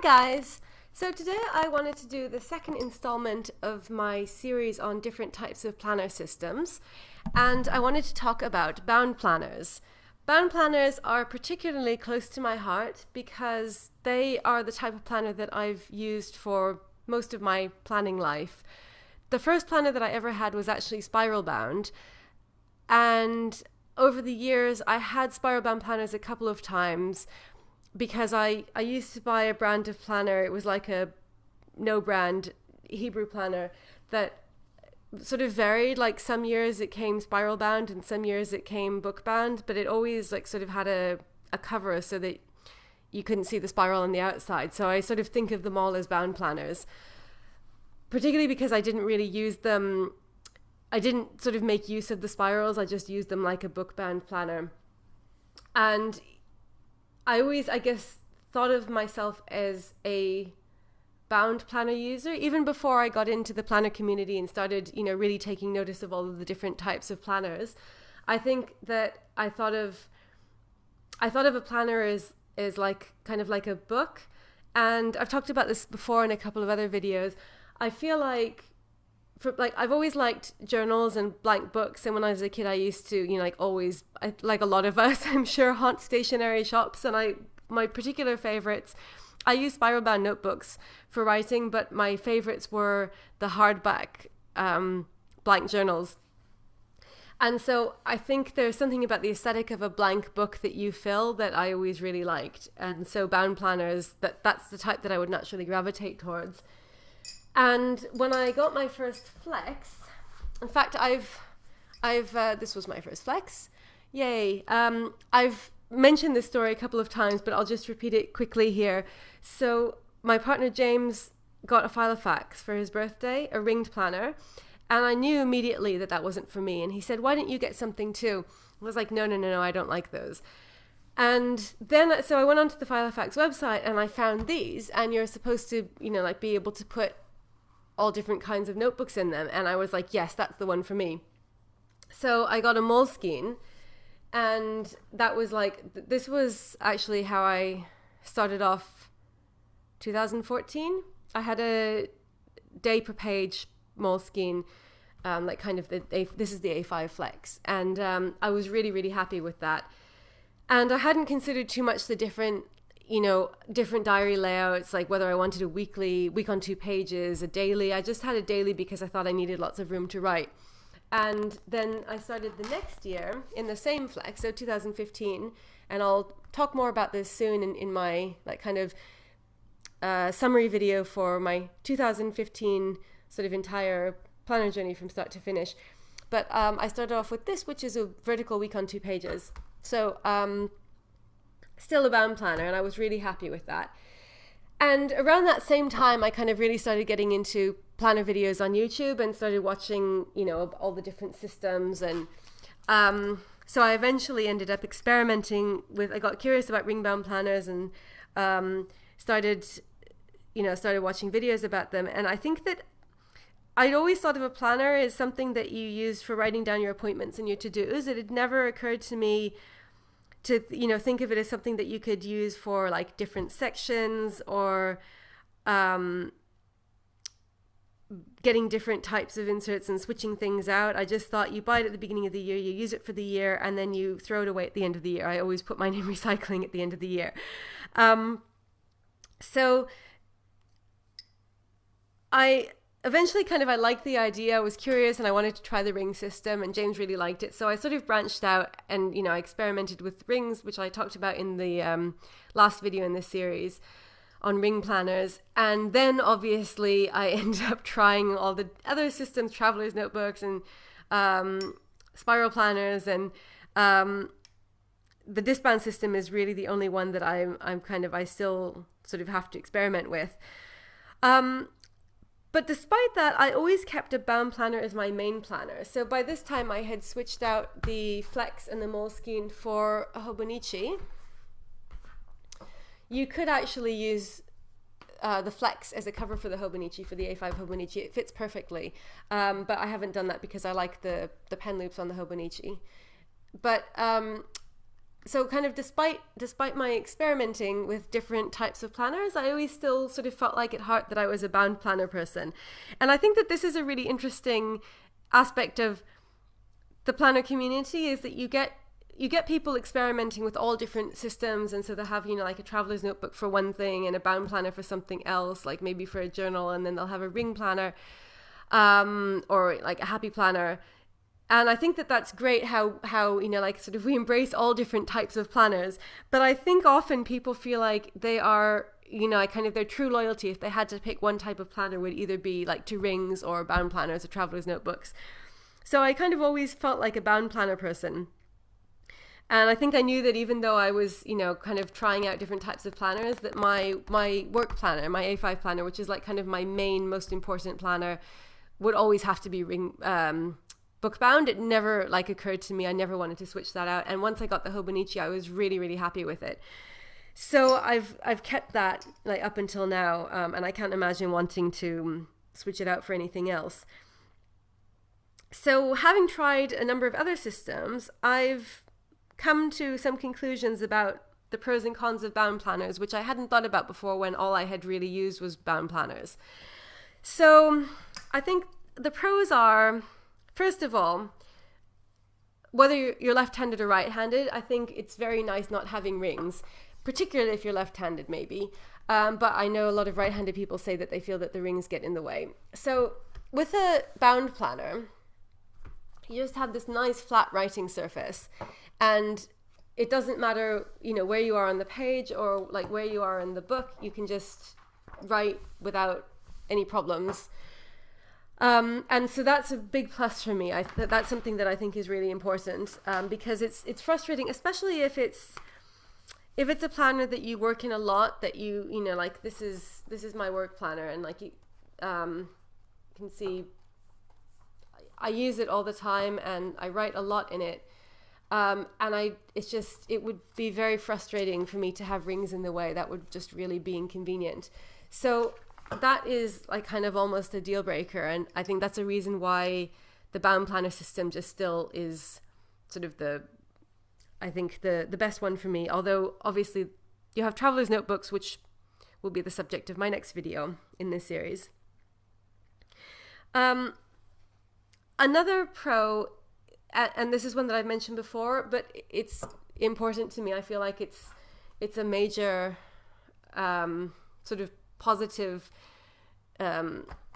Hi guys! So today I wanted to do the second installment of my series on different types of planner systems, and I wanted to talk about bound planners. Bound planners are particularly close to my heart because they are the type of planner that I've used for most of my planning life. The first planner that I ever had was actually spiral bound, and over the years I had spiral bound planners a couple of times because I used to buy a brand of planner. It was like a no brand Hebrew planner that sort of varied. Like some years it came spiral bound and some years it came book bound, but it always like sort of had a cover so that you couldn't see the spiral on the outside. So I sort of think of them all as bound planners, particularly because I didn't really use them. I didn't sort of make use of the spirals. I just used them like a book bound planner. And I always, I guess, thought of myself as a bound planner user, even before I got into the planner community and started, really taking notice of all of the different types of planners. I think that I thought of a planner as like kind of like a book. And I've talked about this before in a couple of other videos. I feel like I've always liked journals and blank books, and when I was a kid I used to like a lot of us I'm sure haunt stationery shops, and my particular favorites, I use spiral bound notebooks for writing, but my favorites were the hardback blank journals. And so I think there's something about the aesthetic of a blank book that you fill that I always really liked, and so bound planners, that's the type that I would naturally gravitate towards. And when I got my first Flex, in fact, this was my first Flex. Yay. I've mentioned this story a couple of times, but I'll just repeat it quickly here. So my partner James got a Filofax for his birthday, a ringed planner, and I knew immediately that that wasn't for me. And he said, "Why don't you get something too?" I was like, no, I don't like those. And then, so I went onto the Filofax website and I found these, and you're supposed to, be able to put all different kinds of notebooks in them. And I was like, yes, that's the one for me. So I got a Moleskine, and that was this was actually how I started off 2014. I had a day per page Moleskine, this is the A5 Flex. And I was really, really happy with that. And I hadn't considered too much the different diary layouts, like whether I wanted a weekly, week on 2 pages, a daily. I just had a daily because I thought I needed lots of room to write. And then I started the next year in the same Flex, so 2015, and I'll talk more about this soon in my summary video for my 2015 sort of entire planner journey from start to finish. But I started off with this, which is a vertical week on 2 pages. So still a bound planner, and I was really happy with that. And around that same time, I kind of really started getting into planner videos on YouTube and started watching, all the different systems. And so I eventually ended up experimenting with, I got curious about ring bound planners and started watching videos about them. And I think that I'd always thought of a planner as something that you use for writing down your appointments and your to-dos. It had never occurred to me to think of it as something that you could use for like different sections or getting different types of inserts and switching things out. I just thought you buy it at the beginning of the year, you use it for the year, and then you throw it away at the end of the year. I always put mine in recycling at the end of the year. So I eventually I liked the idea. I was curious and I wanted to try the ring system, and James really liked it. So I sort of branched out and, I experimented with rings, which I talked about in the last video in this series on ring planners. And then obviously I ended up trying all the other systems, traveler's notebooks and spiral planners. And the discbound system is really the only one that I still sort of have to experiment with. But despite that, I always kept a bound planner as my main planner. So by this time, I had switched out the Flex and the Moleskine for a Hobonichi. You could actually use the Flex as a cover for the Hobonichi, for the A5 Hobonichi. It fits perfectly. But I haven't done that because I like the pen loops on the Hobonichi. But so kind of despite my experimenting with different types of planners, I always still sort of felt like at heart that I was a bound planner person. And I think that this is a really interesting aspect of the planner community, is that you get people experimenting with all different systems. And so they'll have, like a traveler's notebook for one thing and a bound planner for something else, like maybe for a journal, and then they'll have a ring planner, or like a happy planner. And I think that that's great how like sort of we embrace all different types of planners. But I think often people feel like they are, kind of their true loyalty, if they had to pick one type of planner, would either be like to rings or bound planners or traveler's notebooks. So I kind of always felt like a bound planner person. And I think I knew that even though I was, kind of trying out different types of planners, that my work planner, my A5 planner, which is like kind of my main, most important planner, would always have to be ring book bound. It never like occurred to me. I never wanted to switch that out. And once I got the Hobonichi, I was really, really happy with it. So I've kept that like up until now, and I can't imagine wanting to switch it out for anything else. So having tried a number of other systems, I've come to some conclusions about the pros and cons of bound planners, which I hadn't thought about before when all I had really used was bound planners. So I think the pros are, first of all, whether you're left-handed or right-handed, I think it's very nice not having rings, particularly if you're left-handed maybe. But I know a lot of right-handed people say that they feel that the rings get in the way. So with a bound planner, you just have this nice flat writing surface, and it doesn't matter, where you are on the page or like where you are in the book, you can just write without any problems. And so that's a big plus for me. That's something that I think is really important, because it's frustrating, especially if it's a planner that you work in a lot, that you like this is my work planner, and like you can see I use it all the time and I write a lot in it. And it would be very frustrating for me to have rings in the way. That would just really be inconvenient. So that is like kind of almost a deal breaker. And I think that's a reason why the bound planner system just still is sort of the best one for me. Although obviously you have traveler's notebooks, which will be the subject of my next video in this series. Another pro, and this is one that I've mentioned before, but it's important to me. I feel like it's a major sort of positive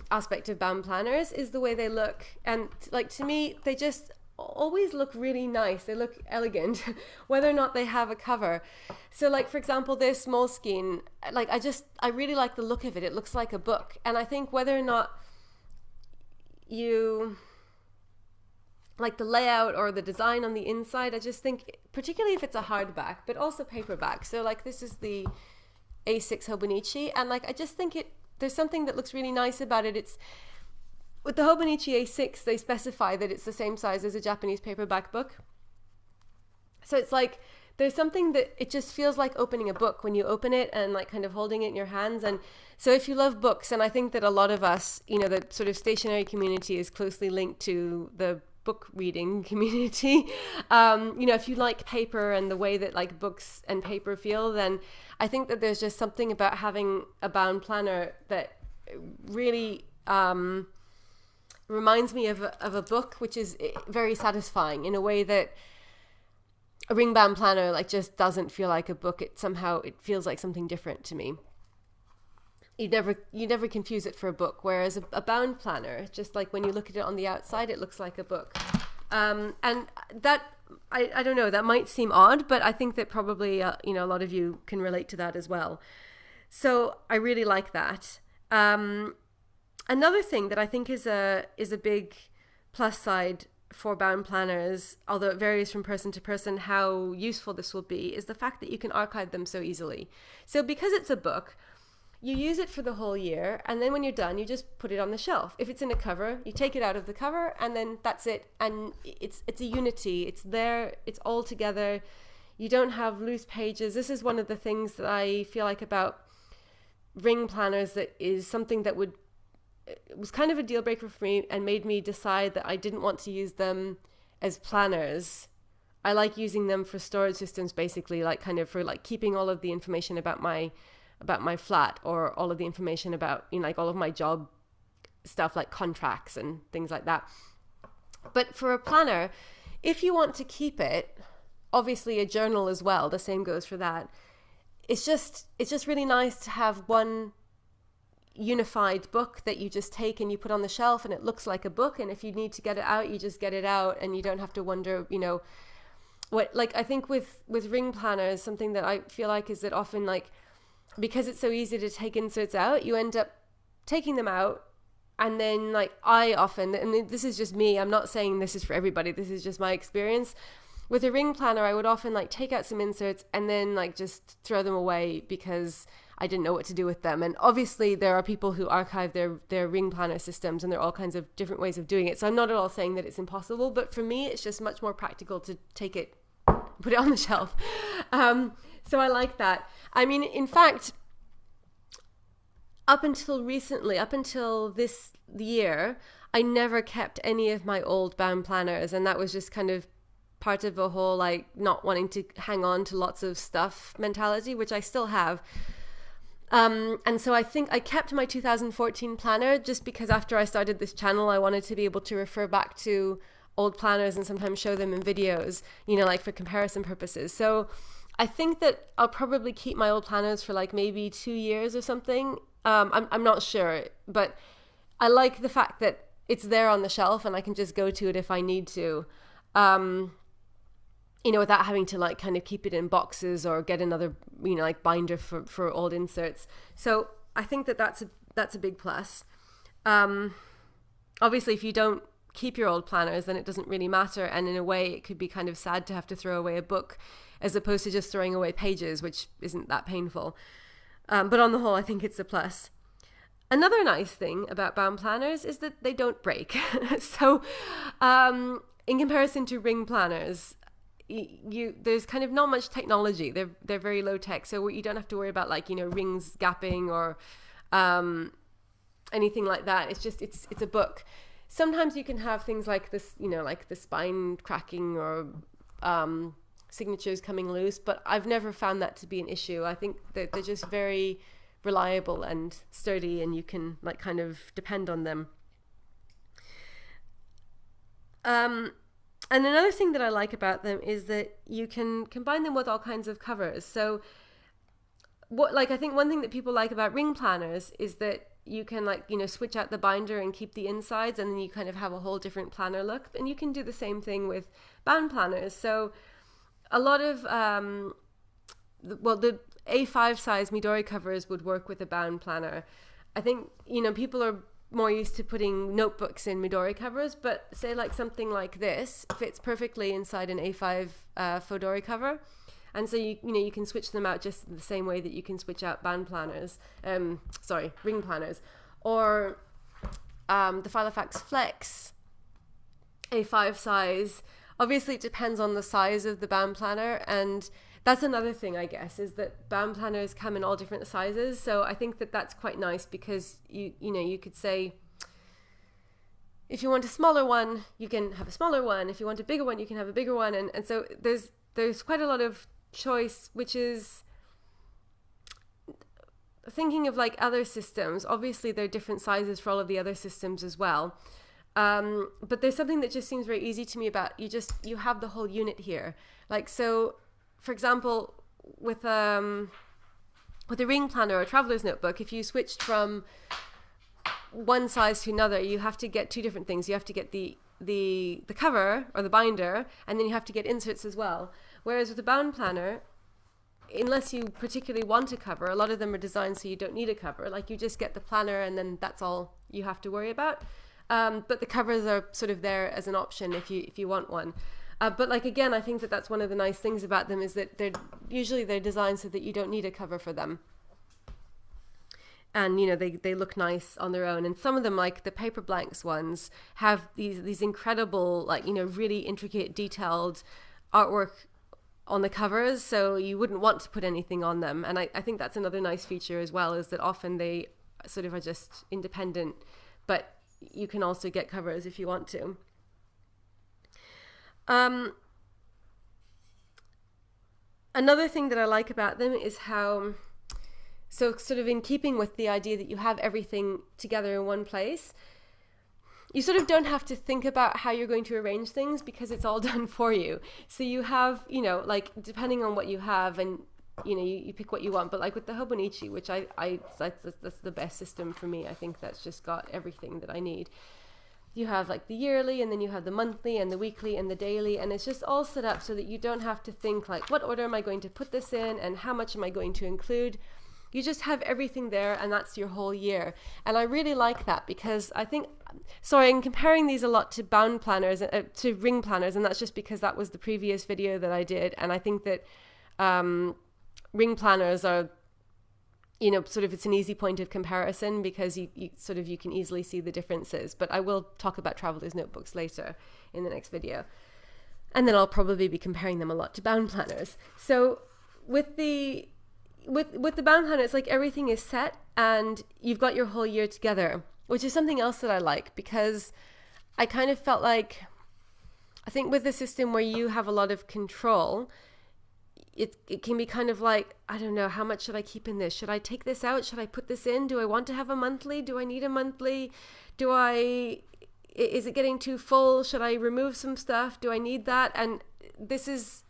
aspect of bound planners, is the way they look. And like to me, they just always look really nice. They look elegant, whether or not they have a cover. So like, for example, this Moleskine, like I really like the look of it. It looks like a book. And I think whether or not you like the layout or the design on the inside, I just think, particularly if it's a hardback, but also paperback. So like this is the A6 Hobonichi, and like I just think there's something that looks really nice about it. It's with the Hobonichi A6, they specify that it's the same size as a Japanese paperback book. So it's like there's something that it just feels like opening a book when you open it and like kind of holding it in your hands. And so if you love books, and I think that a lot of us, the sort of stationery community is closely linked to the book reading community. If you like paper and the way that like books and paper feel, then I think that there's just something about having a bound planner that really reminds me of a book, which is very satisfying in a way that a ring bound planner like just doesn't feel like a book. It feels like something different to me. You never confuse it for a book, whereas a bound planner, just like when you look at it on the outside, it looks like a book. And that, I don't know, that might seem odd, but I think that probably a lot of you can relate to that as well. So I really like that. Another thing that I think is a big plus side for bound planners, although it varies from person to person how useful this will be, is the fact that you can archive them so easily. So because it's a book, you use it for the whole year, and then when you're done, you just put it on the shelf. If it's in a cover, you take it out of the cover, and then that's it. And it's a unity. It's there. It's all together. You don't have loose pages. This is one of the things that I feel like about ring planners that is something that it was kind of a deal breaker for me and made me decide that I didn't want to use them as planners. I like using them for storage systems, basically, like kind of for like keeping all of the information about my flat, or all of the information about, you know, like all of my job stuff, like contracts and things like that. But for a planner, if you want to keep it, obviously a journal as well, the same goes for that. It's just really nice to have one unified book that you just take and you put on the shelf, and it looks like a book, and if you need to get it out, you just get it out, and you don't have to wonder, you know, what, like, I think with ring planners, something that I feel like is that often, like, because it's so easy to take inserts out, you end up taking them out. And then, like, I often, and this is just me, I'm not saying this is for everybody, this is just my experience. With a ring planner, I would often, like, take out some inserts and then, like, just throw them away because I didn't know what to do with them. And obviously, there are people who archive their ring planner systems, and there are all kinds of different ways of doing it. So I'm not at all saying that it's impossible, but for me, it's just much more practical to take it, put it on the shelf. So I like that. I mean, in fact, up until recently, up until this year, I never kept any of my old bound planners, and that was just kind of part of a whole, like, not wanting to hang on to lots of stuff mentality, which I still have. And so I think I kept my 2014 planner just because after I started this channel, I wanted to be able to refer back to old planners and sometimes show them in videos, you know, like for comparison purposes. So I think that I'll probably keep my old planners for like maybe 2 years or something. I'm not sure, but I like the fact that it's there on the shelf and I can just go to it if I need to, you know, without having to like kind of keep it in boxes or get another, you know, like binder for old inserts. So I think that that's a big plus. Obviously, if you don't keep your old planners, then it doesn't really matter. And in a way, it could be kind of sad to have to throw away a book as opposed to just throwing away pages, which isn't that painful. But on the whole, I think it's a plus. Another nice thing about bound planners is that they don't break. So in comparison to ring planners, there's kind of not much technology. They're very low tech. So you don't have to worry about like, you know, rings gapping or anything like that. It's just, it's a book. Sometimes you can have things like this, you know, like the spine cracking or signatures coming loose, but I've never found that to be an issue. I think that they're just very reliable and sturdy, and you can like kind of depend on them. And another thing that I like about them is that you can combine them with all kinds of covers. So I think one thing that people like about ring planners is that you can like, you know, switch out the binder and keep the insides, and then you kind of have a whole different planner look. And you can do the same thing with bound planners. So a lot of, the A5 size Midori covers would work with a bound planner. I think, you know, people are more used to putting notebooks in Midori covers, but say like something like this fits perfectly inside an A5 Fodori cover. And so you can switch them out just the same way that you can switch out bound planners, ring planners, or the Filofax Flex A5 size. Obviously, it depends on the size of the bound planner, and that's another thing, I guess, is that bound planners come in all different sizes. So I think that that's quite nice because you could say, if you want a smaller one, you can have a smaller one. If you want a bigger one, you can have a bigger one, and so there's quite a lot of choice, which is thinking of like other systems. Obviously, there are different sizes for all of the other systems as well. But there's something that just seems very easy to me about you have the whole unit here. Like, so for example, with a ring planner or a traveler's notebook, if you switched from one size to another, you have to get two different things. You have to get the cover or the binder, and then you have to get inserts as well. Whereas with a bound planner, unless you particularly want a cover, a lot of them are designed so you don't need a cover. Like, you just get the planner and then that's all you have to worry about. But the covers are sort of there as an option if you want one. But like, again, I think that that's one of the nice things about them is that they're designed so that you don't need a cover for them. And, you know, they look nice on their own. And some of them, like the Paper Blanks ones, have these incredible, like, you know, really intricate, detailed artwork on the covers. So you wouldn't want to put anything on them. And I think that's another nice feature as well, is that often they sort of are just independent, but you can also get covers if you want to. Another thing that I like about them is how, so sort of in keeping with the idea that you have everything together in one place, you sort of don't have to think about how you're going to arrange things because it's all done for you. So you have, you know, like depending on what you have, and you know, you pick what you want. But like with the Hobonichi, which that's the best system for me. I think that's just got everything that I need. You have like the yearly, and then you have the monthly and the weekly and the daily, and it's just all set up so that you don't have to think like, what order am I going to put this in and how much am I going to include? You just have everything there, and that's your whole year. And I really like that because I think, sorry, I'm comparing these a lot to bound planners, to ring planners, and that's just because that was the previous video that I did. And I think that ring planners are, you know, sort of it's an easy point of comparison because you can easily see the differences. But I will talk about traveler's notebooks later in the next video. And then I'll probably be comparing them a lot to bound planners. So with the bound planner, it's like everything is set and you've got your whole year together, which is something else that I like because I kind of felt like, I think with the system where you have a lot of control, it can be kind of like, I don't know, how much should I keep in this? Should I take this out? Should I put this in? Do I want to have a monthly? Do I need a monthly? Is it getting too full? Should I remove some stuff? Do I need that? And this is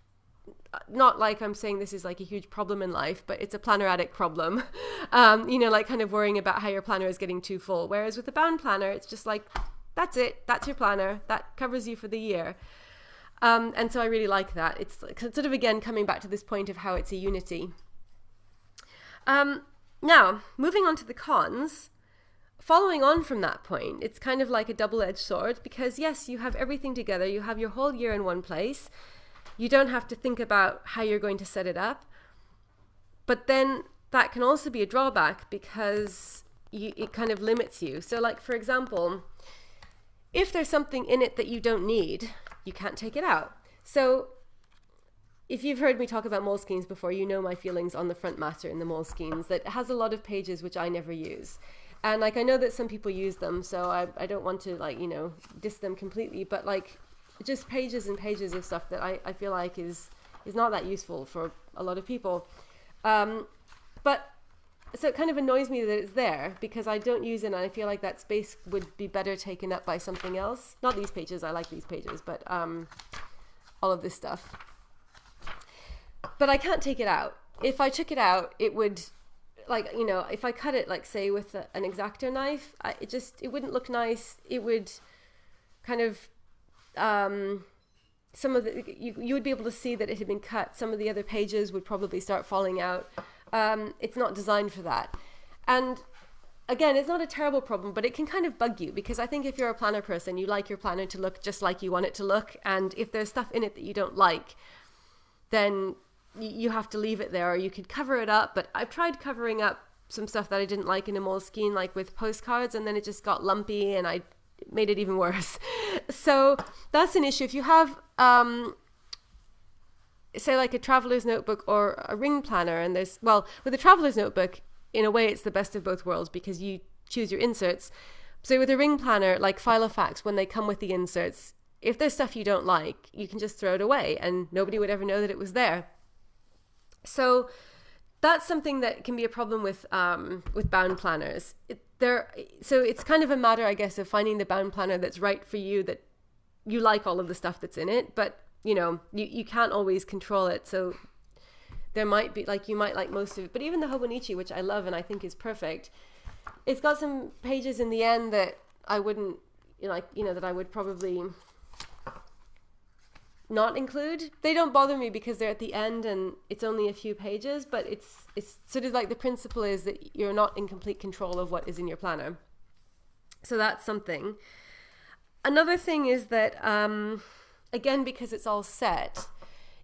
not like I'm saying this is like a huge problem in life, but it's a planner addict problem. You know, like kind of worrying about how your planner is getting too full. Whereas with the bound planner, it's just like, that's it. That's your planner. That covers you for the year. And so I really like that. It's sort of, again, coming back to this point of how it's a unity. Now, moving on to the cons, following on from that point, it's kind of like a double-edged sword because, yes, you have everything together. You have your whole year in one place. You don't have to think about how you're going to set it up. But then that can also be a drawback because it kind of limits you. So, like, for example, if there's something in it that you don't need, you can't take it out. So if you've heard me talk about Moleskines before, you know my feelings on the front matter in the Moleskines, that has a lot of pages which I never use. And like, I know that some people use them, so I don't want to, like, you know, diss them completely, but like just pages and pages of stuff that I feel like is not that useful for a lot of people. But so it kind of annoys me that it's there because I don't use it, and I feel like that space would be better taken up by something else. Not these pages, I like these pages, but all of this stuff. But I can't take it out. If I took it out, it would, like, you know, if I cut it, like, say, with an X-Acto knife, it wouldn't look nice. It would kind of, some of the, you would be able to see that it had been cut. Some of the other pages would probably start falling out. It's not designed for that. And again, it's not a terrible problem, but it can kind of bug you because I think if you're a planner person, you like your planner to look just like you want it to look. And if there's stuff in it that you don't like, then you have to leave it there, or you could cover it up. But I've tried covering up some stuff that I didn't like in a Moleskine, like with postcards, and then it just got lumpy and I made it even worse. So that's an issue. If you have, say, like a traveler's notebook or a ring planner, and there's, well, with a traveler's notebook, in a way it's the best of both worlds because you choose your inserts. So with a ring planner, like Filofax, when they come with the inserts, if there's stuff you don't like, you can just throw it away and nobody would ever know that it was there. So that's something that can be a problem with bound planners. So it's kind of a matter, I guess, of finding the bound planner that's right for you, that you like all of the stuff that's in it, but you know, you can't always control it. So there might be, like, you might like most of it, but even the Hobonichi, which I love and I think is perfect, it's got some pages in the end that I wouldn't, that I would probably not include. They don't bother me because they're at the end and it's only a few pages, but it's sort of like the principle is that you're not in complete control of what is in your planner. So that's something. Another thing is that, again, because it's all set,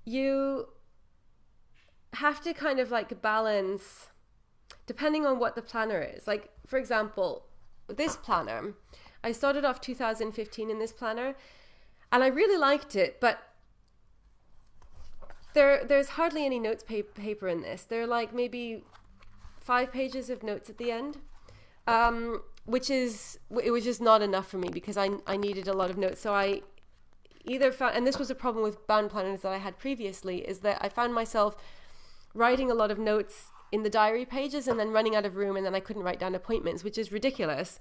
you have to kind of like balance depending on what the planner is. Like, for example, this planner, I started off 2015 in this planner and I really liked it, but there's hardly any notes paper in this. There are like maybe 5 pages of notes at the end, it was just not enough for me because I needed a lot of notes. So either found, and this was a problem with bound planners that I had previously, is that I found myself writing a lot of notes in the diary pages and then running out of room, and then I couldn't write down appointments, which is ridiculous.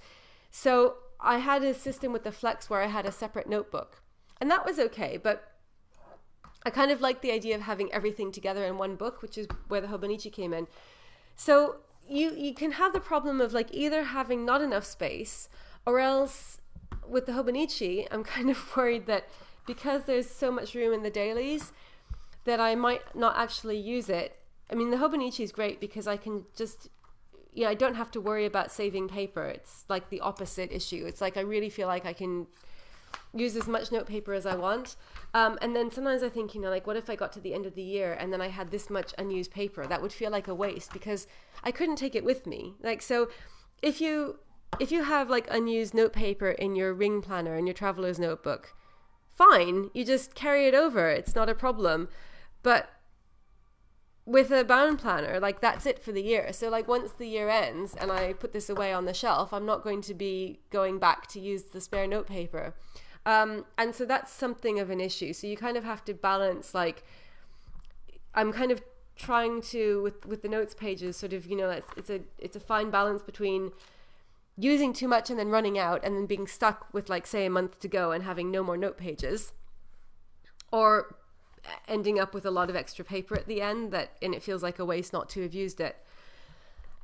So I had a system with the Flex where I had a separate notebook, and that was okay, but I kind of liked the idea of having everything together in one book, which is where the Hobonichi came in. So you can have the problem of like either having not enough space, or else with the Hobonichi, I'm kind of worried that because there's so much room in the dailies that I might not actually use it. I mean, the Hobonichi is great because I can just, I don't have to worry about saving paper. It's like the opposite issue. It's like I really feel like I can use as much note paper as I want. And then sometimes I think, like, what if I got to the end of the year and then I had this much unused paper? That would feel like a waste because I couldn't take it with me. Like, so if you have like unused note paper in your ring planner, in your traveler's notebook, fine, you just carry it over. It's not a problem. But with a bound planner, like that's it for the year. So like once the year ends and I put this away on the shelf, I'm not going to be going back to use the spare note paper. And so that's something of an issue. So you kind of have to balance, like, I'm kind of trying to, with the notes pages, sort of, it's a fine balance between using too much and then running out and then being stuck with, like, say, a month to go and having no more note pages, or ending up with a lot of extra paper at the end and it feels like a waste not to have used it.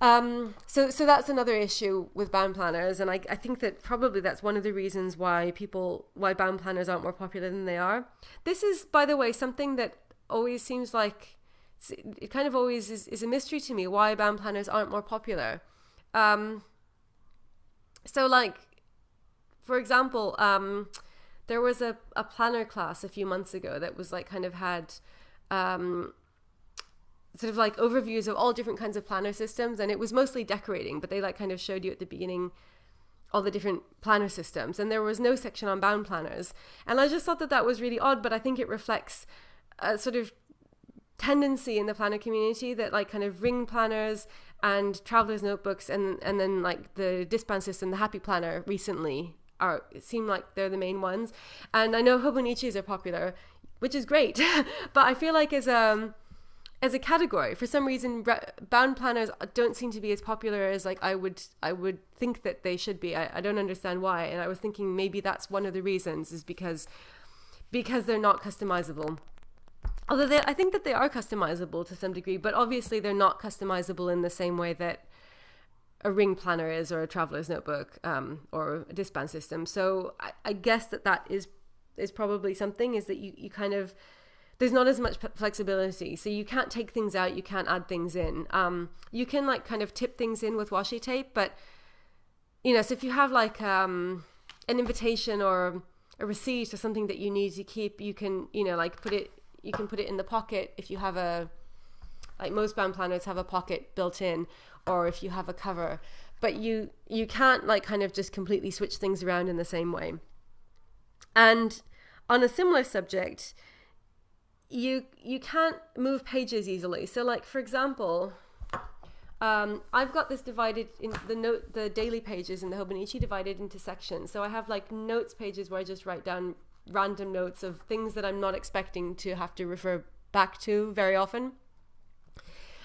So that's another issue with bound planners, and I think that probably that's one of the reasons why bound planners aren't more popular than they are. This is, by the way, something that always seems like it kind of always is a mystery to me, why bound planners aren't more popular. So like, for example, there was a planner class a few months ago that was like kind of had sort of like overviews of all different kinds of planner systems, and it was mostly decorating, but they like kind of showed you at the beginning all the different planner systems, and there was no section on bound planners. And I just thought that was really odd, but I think it reflects a sort of tendency in the planner community that like kind of ring planners and traveler's notebooks and then like the disband system, the Happy Planner recently seem like they're the main ones. And I know Hobonichis are popular, which is great, but I feel like as a category, for some reason, bound planners don't seem to be as popular as like I would think that they should be. I don't understand why, and I was thinking maybe that's one of the reasons, is because they're not customizable. Although I think that they are customizable to some degree, but obviously they're not customizable in the same way that a ring planner is, or a traveler's notebook, or a disband system. So I guess that is probably something, is that you kind of, there's not as much flexibility. So you can't take things out, you can't add things in. You can like kind of tip things in with washi tape, but so if you have like an invitation or a receipt or something that you need to keep, you can like put it in the pocket if you have like most bound planners have a pocket built in, or if you have a cover, but you can't like kind of just completely switch things around in the same way. And on a similar subject, you can't move pages easily. So like, for example, I've got this divided in the daily pages in the Hobonichi divided into sections. So I have like notes pages where I just write down random notes of things that I'm not expecting to have to refer back to very often.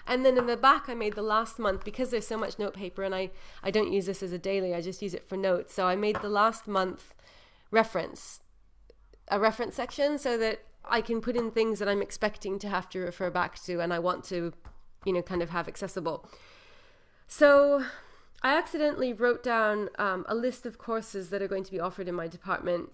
And then in the back, I made the last month, because there's so much note paper and I don't use this as a daily, I just use it for notes. So I made the last month a reference section so that I can put in things that I'm expecting to have to refer back to and I want to, kind of have accessible. So I accidentally wrote down a list of courses that are going to be offered in my department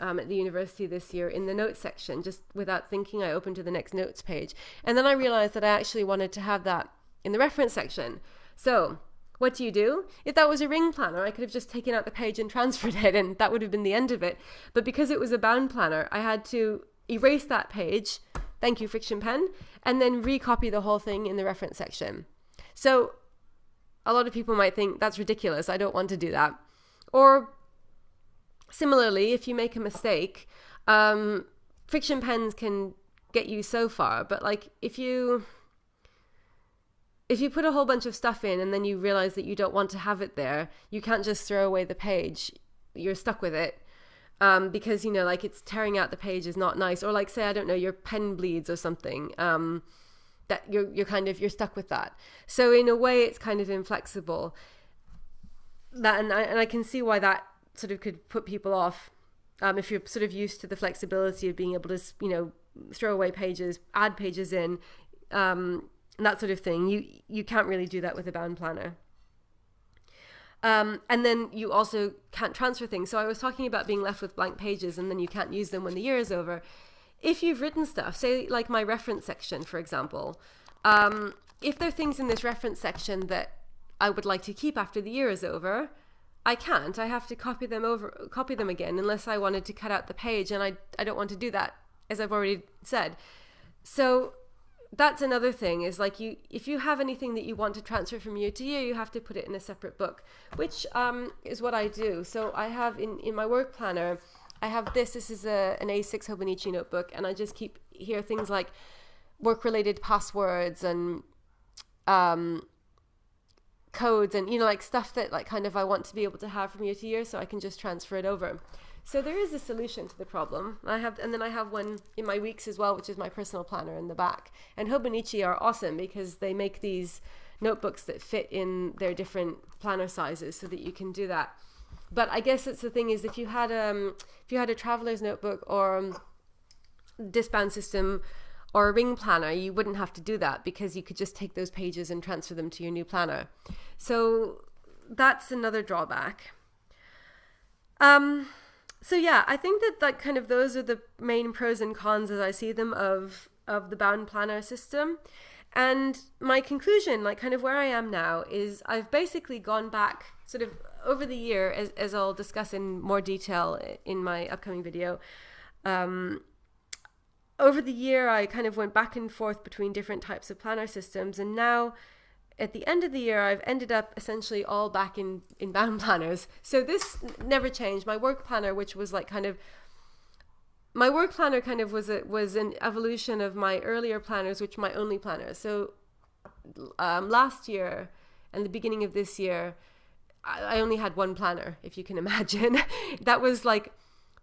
at the university this year in the notes section. Just without thinking, I opened to the next notes page. And then I realized that I actually wanted to have that in the reference section. So what do? If that was a ring planner, I could have just taken out the page and transferred it, and that would have been the end of it. But because it was a bound planner, I had to erase that page, thank you Friction Pen, and then recopy the whole thing in the reference section. So a lot of people might think that's ridiculous, I don't want to do that. Or similarly, if you make a mistake, Friction Pens can get you so far, but like if you put a whole bunch of stuff in and then you realize that you don't want to have it there, you can't just throw away the page, you're stuck with it. because, you know, like it's tearing out the page is not nice. Or like, say, I don't know, your pen bleeds or something, that you're stuck with that. So in a way, it's kind of inflexible. And I can see why that sort of could put people off, if you're sort of used to the flexibility of being able to, you know, throw away pages, add pages in, and that sort of thing. You can't really do that with a bound planner. And then you also can't transfer things. So I was talking about being left with blank pages and then you can't use them when the year is over. If you've written stuff, say like my reference section, for example, if there are things in this reference section that I would like to keep after the year is over, I can't. I have to copy them again, unless I wanted to cut out the page, and I don't want to do that, as I've already said. So that's another thing, is like if you have anything that you want to transfer from year to year, you have to put it in a separate book, which is what I do. So I have in my work planner, I have this is an A6 Hobonichi notebook, and I just keep here things like work-related passwords and codes and, you know, like stuff that like kind of I want to be able to have from year to year, so I can just transfer it over. So there is a solution to the problem. And then I have one in my weeks as well, which is my personal planner in the back. And Hobonichi are awesome because they make these notebooks that fit in their different planner sizes so that you can do that. But I guess it's the thing is, if you had a traveler's notebook or discband system or a ring planner, you wouldn't have to do that because you could just take those pages and transfer them to your new planner. So that's another drawback. So yeah, I think that kind of those are the main pros and cons as I see them of the bound planner system. And my conclusion, like kind of where I am now, is I've basically gone back sort of over the year, as I'll discuss in more detail in my upcoming video. Over the year, I kind of went back and forth between different types of planner systems. And now at the end of the year, I've ended up essentially all back in bound planners. So this never changed. My work planner, which was like kind of, my work planner kind of was an evolution of my earlier planners, which were my only planners. So last year and the beginning of this year, I only had one planner, if you can imagine. That was like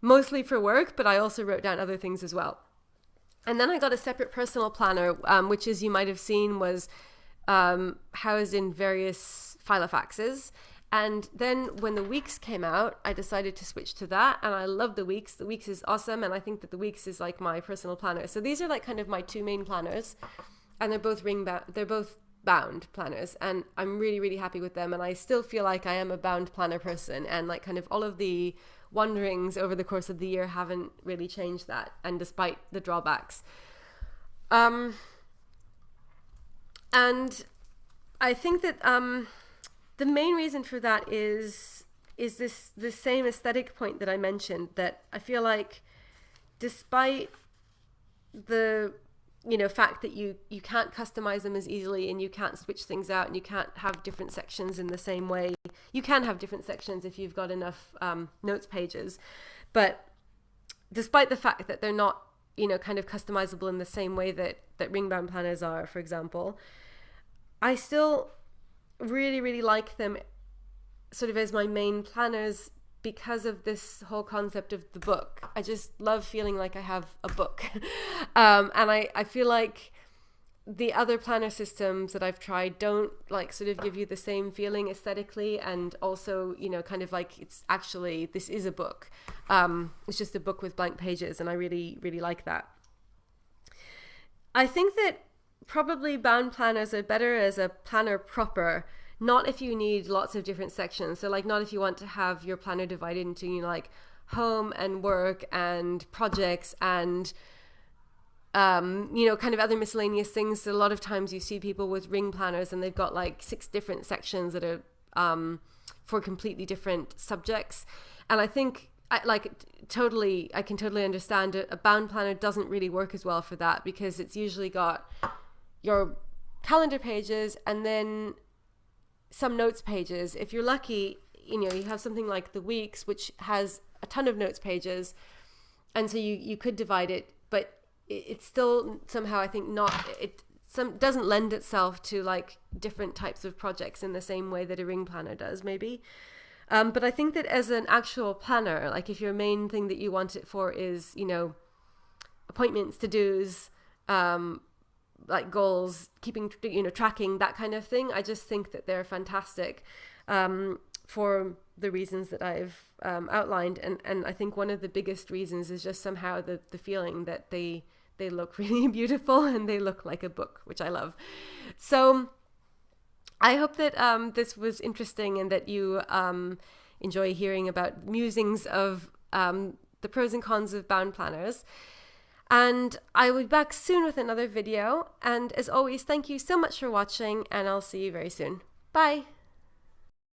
mostly for work, but I also wrote down other things as well. And then I got a separate personal planner, which, as you might have seen, was housed in various filofaxes. And then when the Weeks came out, I decided to switch to that. And I love the Weeks. The Weeks is awesome. And I think that the Weeks is like my personal planner. So these are like kind of my two main planners. And they're both they're both bound planners. And I'm really, really happy with them. And I still feel like I am a bound planner person. And like kind of all of the wanderings over the course of the year haven't really changed that. And despite the drawbacks. And I think that the main reason for that is this same aesthetic point that I mentioned, that I feel like despite the fact that you can't customize them as easily and you can't switch things out and you can't have different sections in the same way. You can have different sections if you've got enough notes pages, but despite the fact that they're not kind of customizable in the same way that ring bound planners are, for example, I still really, really like them sort of as my main planners because of this whole concept of the book. I just love feeling like I have a book. And I feel like the other planner systems that I've tried don't like sort of give you the same feeling aesthetically, and also, kind of like this is a book. It's just a book with blank pages, and I really, really like that. I think that probably bound planners are better as a planner proper, not if you need lots of different sections. So like not if you want to have your planner divided into like home and work and projects and kind of other miscellaneous things. So a lot of times you see people with ring planners and they've got like 6 different sections that are for completely different subjects. And I think I can totally understand it. A bound planner doesn't really work as well for that, because it's usually got your calendar pages and then some notes pages. If you're lucky, you have something like the Weeks, which has a ton of notes pages, and so you could divide it, but it's still somehow, I think, doesn't lend itself to like different types of projects in the same way that a ring planner does, maybe. But I think that as an actual planner, like if your main thing that you want it for is, you know, appointments, to-dos, like goals, keeping, you know, tracking, that kind of thing, I just think that they're fantastic for the reasons that I've outlined. And I think one of the biggest reasons is just somehow the feeling that they look really beautiful and they look like a book, which I love. So I hope that this was interesting and that you enjoy hearing about musings of the pros and cons of bound planners. And I will be back soon with another video. And as always, thank you so much for watching, and I'll see you very soon. Bye!